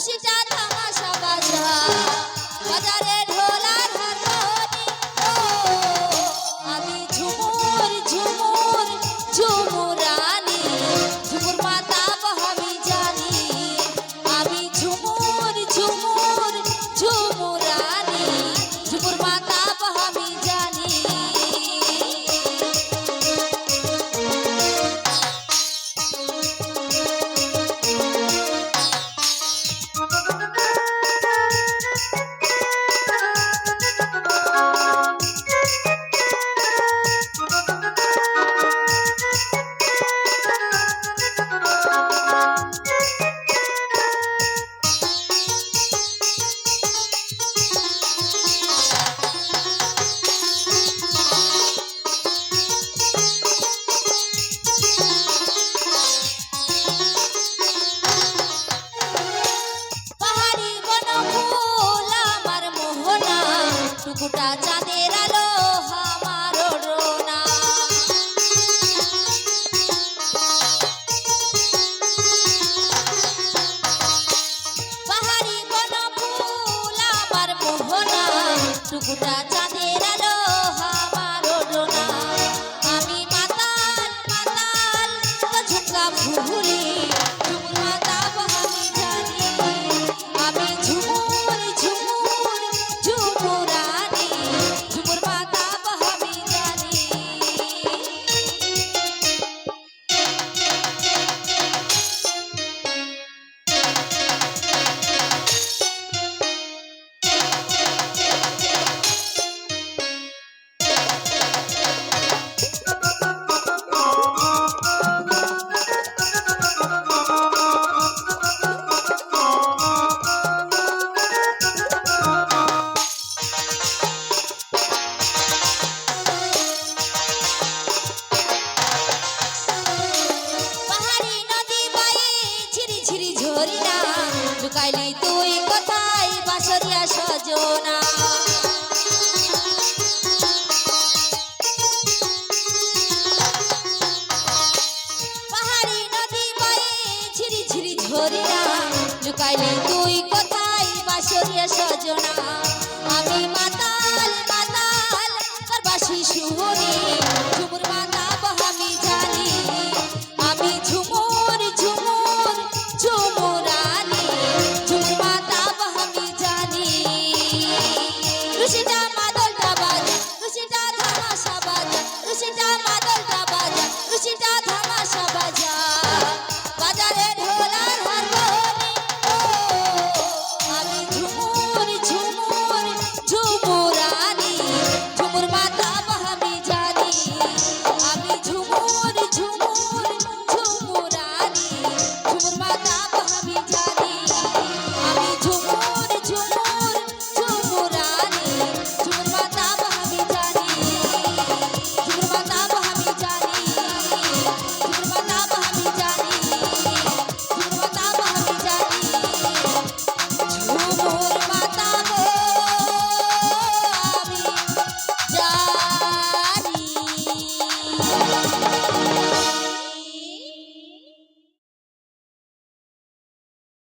রুশিটা তামাশা বাজা বাজারে ঢোলার হারমোনি ও আমি ঝুমুর ঝুমুর ঝুমুরানি ঝুমুর মাতা আমি জানি আমি ঝুমুর ঝুমুর ঝুমুরানি ঝুমুর মাতা আমি জানি টুকুটা চাঁদের আলো আমার রোনা পাহাড়ি বন ফুল আমার মোহনা টুকুটা চাঁদের আলো আমার রোনা আমি মাতাল মাতাল ঝুঁকা ভুলি ঝুমুর মাতা আমি জানি আমি ঝুমুর ঝুমুর ঝুমুরানি ঝুমুর মাতা আমি জানি ঝরিনা লুকাইলি তুই কোথায় বাঁশরিয়া সজনা পাহাড়ি নদী বয়ে ঝিরি ঝিরি ঝরিনা লুকাইলি তুই কোথায় বাঁশরিয়া সজনা আমি মাতাল মাতাল তার বাঁশি শুনি ঝুমুর মাতা আমি জানি আমি ঝুমুর ঝুমুর ঝুমুরানি ঝুমুর মাতা আমি জানি রুশিটা মাদলটা বাজা রুশিটা তামাশা বাজা রুশিটা মাদলটা বাজা রুশিটা